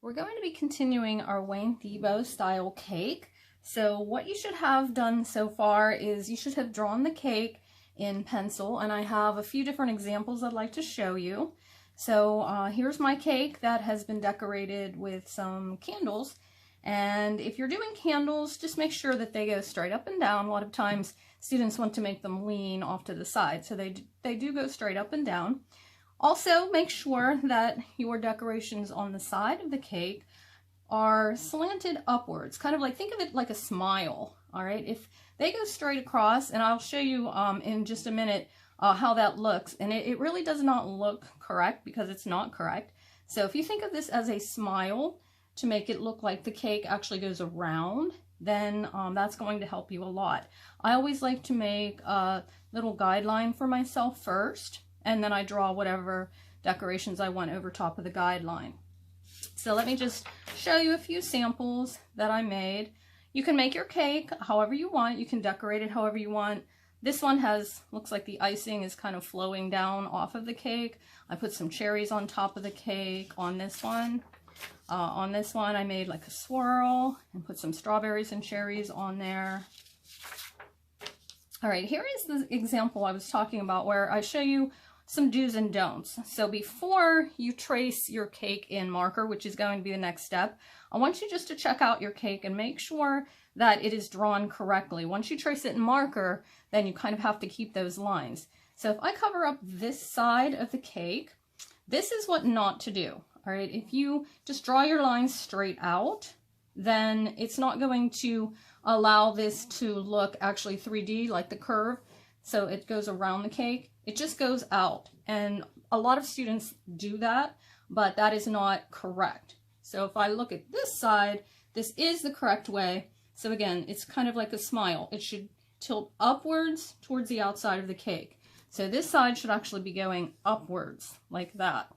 We're going to be continuing our Wayne Thiebaud style cake. So what you should have done so far is you should have drawn the cake in pencil, and I have a few different examples I'd like to show you. So here's my cake that has been decorated with some candles. And if you're doing candles, just make sure that they go straight up and down. A lot of times students want to make them lean off to the side, so they do go straight up and down. Also, make sure that your decorations on the side of the cake are slanted upwards, kind of like, think of it like a smile, all right? If they go straight across, and I'll show you in just a minute how that looks, and it really does not look correct because it's not correct. So if you think of this as a smile to make it look like the cake actually goes around, then that's going to help you a lot. I always like to make a little guideline for myself first, and then I draw whatever decorations I want over top of the guideline. So let me just show you a few samples that I made. You can make your cake however you want. You can decorate it however you want. This one looks like the icing is kind of flowing down off of the cake. I put some cherries on top of the cake on this one. I made like a swirl and put some strawberries and cherries on there. All right, here is the example I was talking about where I show you some do's and don'ts. So before you trace your cake in marker, which is going to be the next step, I want you just to check out your cake and make sure that it is drawn correctly. Once you trace it in marker, then you kind of have to keep those lines. So if I cover up this side of the cake, this is what not to do. All right, if you just draw your lines straight out, then it's not going to allow this to look actually 3D like the curve. So it goes around the cake. It just goes out. And a lot of students do that, but that is not correct. So if I look at this side, this is the correct way. So again, it's kind of like a smile. It should tilt upwards towards the outside of the cake. So this side should actually be going upwards like that.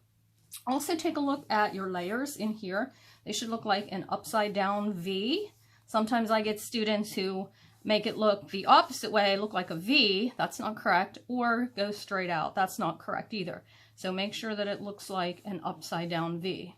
Also take a look at your layers in here. They should look like an upside down V. Sometimes I get students who make it look the opposite way, look like a V, that's not correct, or go straight out, that's not correct either. So make sure that it looks like an upside down V.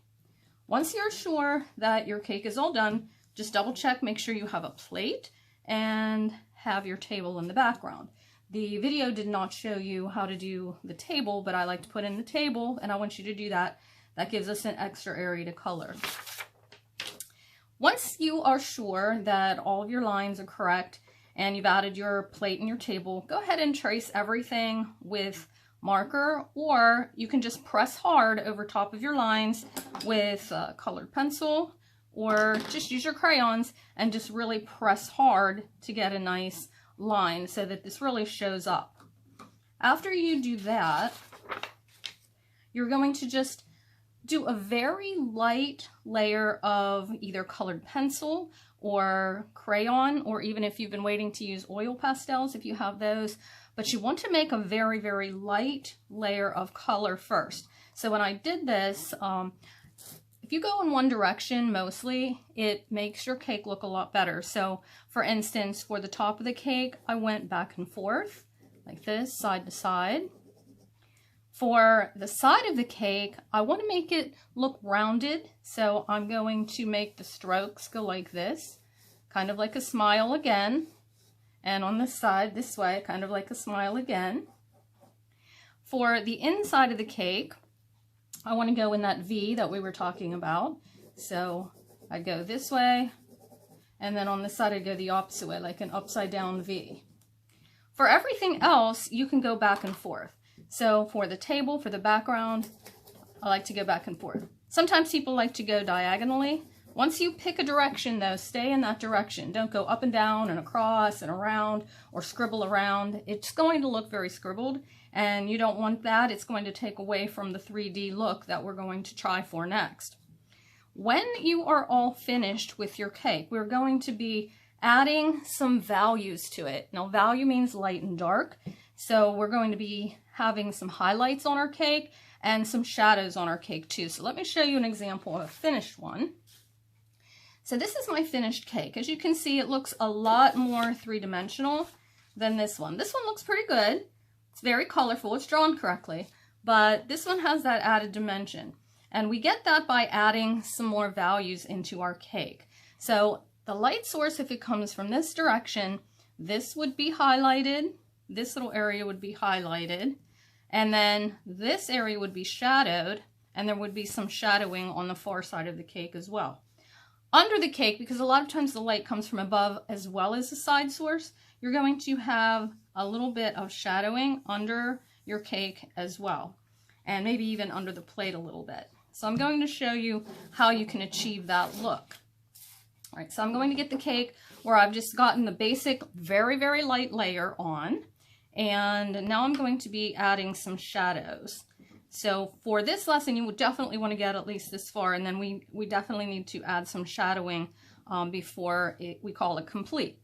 Once you're sure that your cake is all done, just double check, make sure you have a plate and have your table in the background. The video did not show you how to do the table, but I like to put in the table, and I want you to do that. That gives us an extra area to color. Once you are sure that all of your lines are correct and you've added your plate and your table, go ahead and trace everything with marker, or you can just press hard over top of your lines with a colored pencil, or just use your crayons and just really press hard to get a nice line so that this really shows up. After you do that, you're going to just do a very light layer of either colored pencil or crayon, or even if you've been waiting to use oil pastels, if you have those, but you want to make a very, very light layer of color first. So when I did this, if you go in one direction mostly, it makes your cake look a lot better. So for instance, for the top of the cake, I went back and forth like this, side to side. For the side of the cake, I want to make it look rounded, so I'm going to make the strokes go like this, kind of like a smile again, and on the side this way, kind of like a smile again. For the inside of the cake, I want to go in that V that we were talking about, so I go this way, and then on the side I go the opposite way, like an upside down V. For everything else, you can go back and forth. So for the table, for the background, I like to go back and forth. Sometimes people like to go diagonally. Once you pick a direction though, stay in that direction. Don't go up and down and across and around or scribble around. It's going to look very scribbled, and you don't want that. It's going to take away from the 3D look that we're going to try for next. When you are all finished with your cake, we're going to be adding some values to it. Now value means light and dark. So we're going to be having some highlights on our cake and some shadows on our cake too. So let me show you an example of a finished one. So this is my finished cake. As you can see, it looks a lot more three-dimensional than this one. This one looks pretty good. It's very colorful. It's drawn correctly. But this one has that added dimension. And we get that by adding some more values into our cake. So the light source, if it comes from this direction, this would be highlighted. This little area would be highlighted. And then this area would be shadowed. And there would be some shadowing on the far side of the cake as well. Under the cake, because a lot of times the light comes from above as well as the side source, you're going to have a little bit of shadowing under your cake as well. And maybe even under the plate a little bit. So I'm going to show you how you can achieve that look. All right, so I'm going to get the cake where I've just gotten the basic very, very light layer on. And now I'm going to be adding some shadows. So for this lesson, you would definitely want to get at least this far, and then we definitely need to add some shadowing before we call it complete.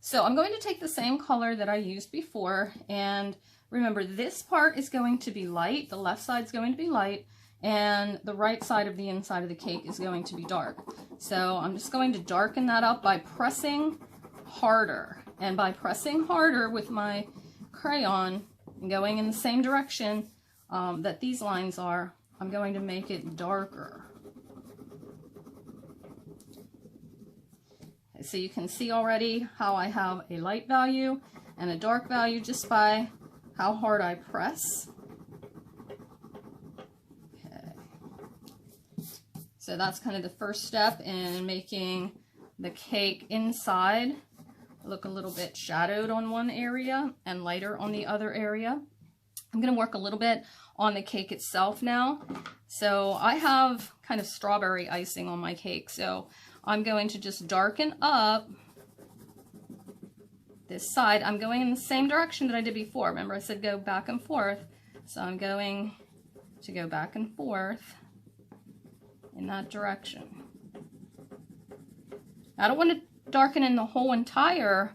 So I'm going to take the same color that I used before, and remember this part is going to be light, the left side is going to be light, and the right side of the inside of the cake is going to be dark. So I'm just going to darken that up by pressing harder, and by pressing harder with my crayon and going in the same direction that these lines are, I'm going to make it darker. So you can see already how I have a light value and a dark value just by how hard I press. Okay. So that's kind of the first step in making the cake inside look a little bit shadowed on one area and lighter on the other area. I'm going to work a little bit on the cake itself now. So I have kind of strawberry icing on my cake. So I'm going to just darken up this side. I'm going in the same direction that I did before. Remember I said go back and forth. So I'm going to go back and forth in that direction. I don't want to darken in the whole entire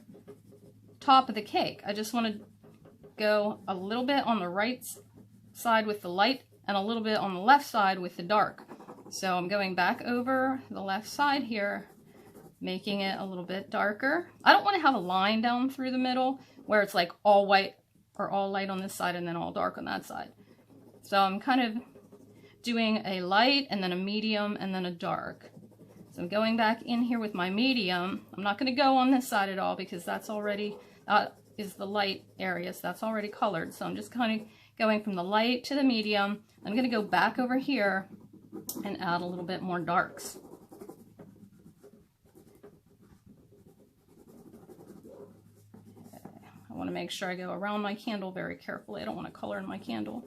top of the cake. I just want to go a little bit on the right side with the light and a little bit on the left side with the dark. So I'm going back over the left side here, making it a little bit darker. I don't want to have a line down through the middle where it's like all white or all light on this side and then all dark on that side. So I'm kind of doing a light and then a medium and then a dark. So I'm going back in here with my medium. I'm not going to go on this side at all because that's already, is the light area, so that's already colored. So I'm just kind of going from the light to the medium. I'm going to go back over here and add a little bit more darks. Okay. I want to make sure I go around my candle very carefully. I don't want to color in my candle.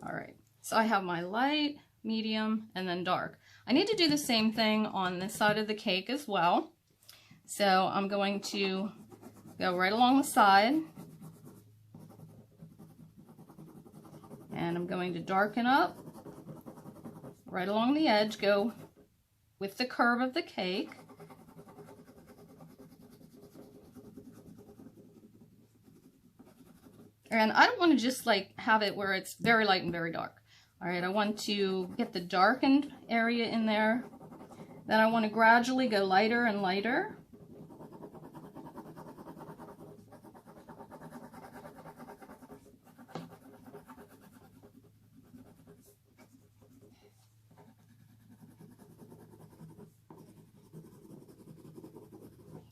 All right, so I have my light, medium, and then dark. I need to do the same thing on this side of the cake as well. So I'm going to go right along the side. And I'm going to darken up right along the edge, go with the curve of the cake. And I don't want to just like have it where it's very light and very dark. All right, I want to get the darkened area in there. Then I want to gradually go lighter and lighter.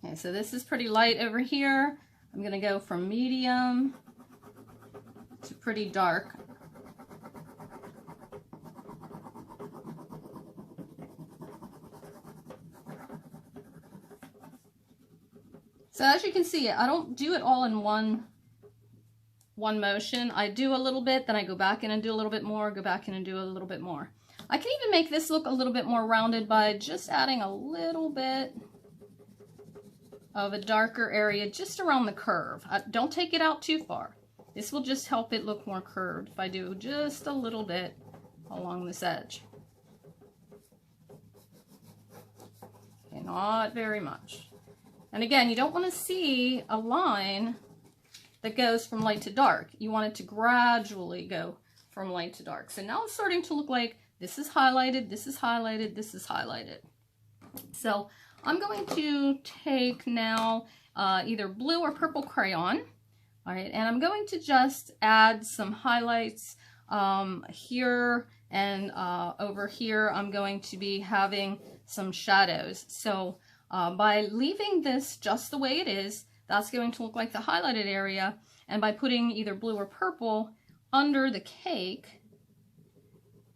Okay, so this is pretty light over here. I'm going to go from medium to pretty dark. So as you can see, I don't do it all in one motion. I do a little bit, then I go back in and do a little bit more, go back in and do a little bit more. I can even make this look a little bit more rounded by just adding a little bit of a darker area just around the curve. Don't take it out too far. This will just help it look more curved if I do just a little bit along this edge. Okay, not very much. And again, you don't want to see a line that goes from light to dark. You want it to gradually go from light to dark. So now it's starting to look like this is highlighted, this is highlighted, this is highlighted. So I'm going to take now either blue or purple crayon. All right, and I'm going to just add some highlights here and over here I'm going to be having some shadows. So by leaving this just the way it is, that's going to look like the highlighted area, and by putting either blue or purple under the cake,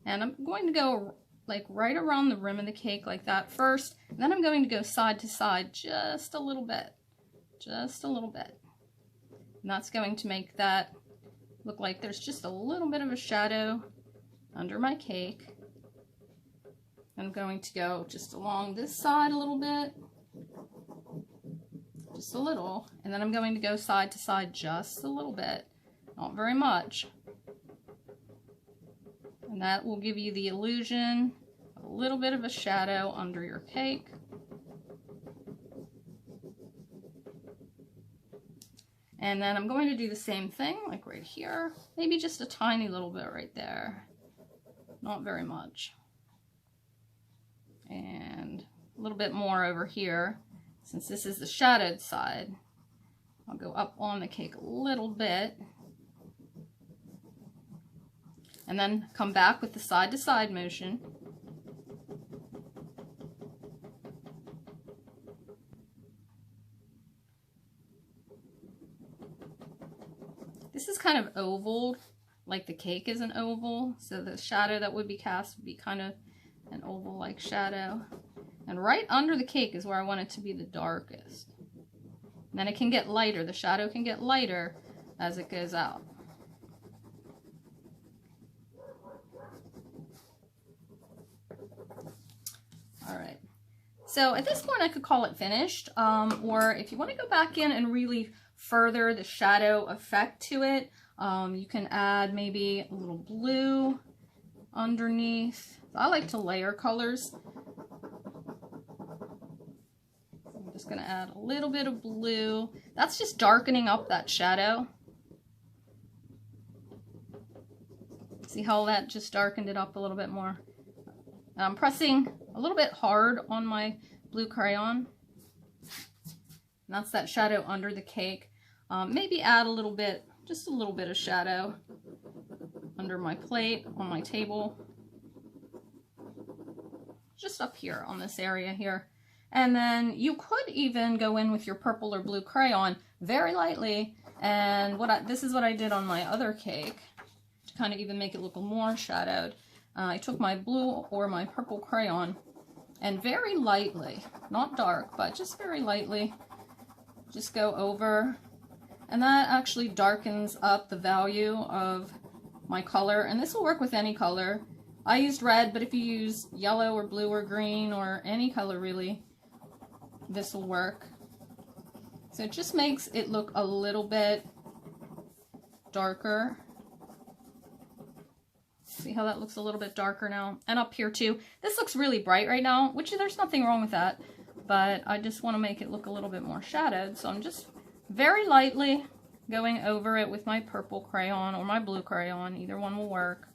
and I'm going to go like right around the rim of the cake like that first, and then I'm going to go side to side just a little bit, and that's going to make that look like there's just a little bit of a shadow under my cake. I'm going to go just along this side a little bit, just a little, and then I'm going to go side to side just a little bit, not very much. And that will give you the illusion of a little bit of a shadow under your cake. And then I'm going to do the same thing, like right here, maybe just a tiny little bit right there, not very much. And a little bit more over here. Since this is the shadowed side, I'll go up on the cake a little bit. And then come back with the side to side motion. This is kind of oval, like the cake is an oval, so the shadow that would be cast would be kind of an oval-like shadow. And right under the cake is where I want it to be the darkest. And then it can get lighter, the shadow can get lighter as it goes out. Alright, so at this point I could call it finished, or if you want to go back in and really further the shadow effect to it, you can add maybe a little blue underneath. I like to layer colors. I'm just going to add a little bit of blue. That's just darkening up that shadow. See how that just darkened it up a little bit more? And I'm pressing a little bit hard on my blue crayon. And that's that shadow under the cake. Maybe add a little bit, just a little bit of shadow under my plate, on my table. Just up here on this area here. And then you could even go in with your purple or blue crayon very lightly. And this is what I did on my other cake to kind of even make it look more shadowed. I took my blue or my purple crayon and very lightly, not dark, but just very lightly, just go over. And that actually darkens up the value of my color. And this will work with any color. I used red, but if you use yellow or blue or green or any color really, this will work. So it just makes it look a little bit darker. See how that looks a little bit darker now? And up here too. This looks really bright right now, which there's nothing wrong with that. But I just want to make it look a little bit more shadowed. So I'm just very lightly going over it with my purple crayon or my blue crayon. Either one will work.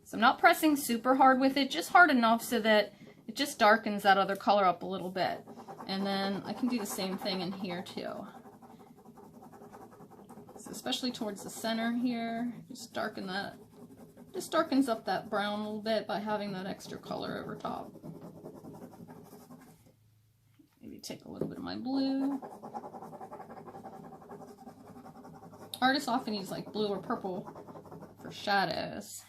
So I'm not pressing super hard with it, just hard enough so that it just darkens that other color up a little bit. And then I can do the same thing in here too. So especially towards the center here, just darken that. Just darkens up that brown a little bit by having that extra color over top. Maybe take a little bit of my blue. Artists often use like blue or purple for shadows.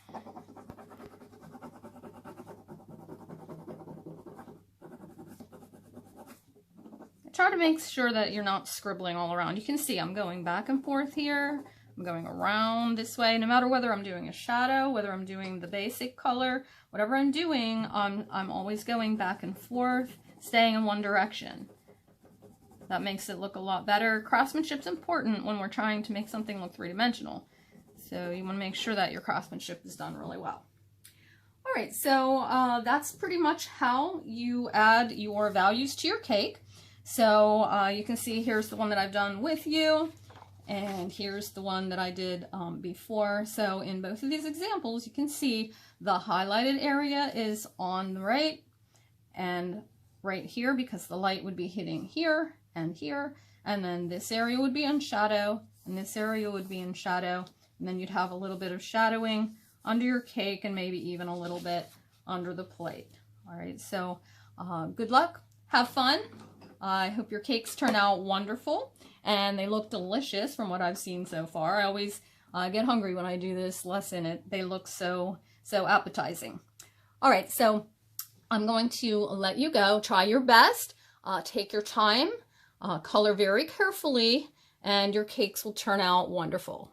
Try to make sure that you're not scribbling all around. You can see I'm going back and forth here. I'm going around this way. No matter whether I'm doing a shadow, whether I'm doing the basic color, whatever I'm doing, I'm always going back and forth, staying in one direction. That makes it look a lot better. Craftsmanship's important when we're trying to make something look three-dimensional. So you want to make sure that your craftsmanship is done really well. Alright, so that's pretty much how you add your values to your cake. So you can see here's the one that I've done with you, and here's the one that I did before. So in both of these examples, you can see the highlighted area is on the right and right here because the light would be hitting here, and then this area would be in shadow, and this area would be in shadow, and then you'd have a little bit of shadowing under your cake and maybe even a little bit under the plate. All right, so good luck, have fun. I hope your cakes turn out wonderful and they look delicious from what I've seen so far. I always get hungry when I do this lesson. They look so appetizing. All right, so I'm going to let you go. Try your best, take your time, color very carefully, and your cakes will turn out wonderful.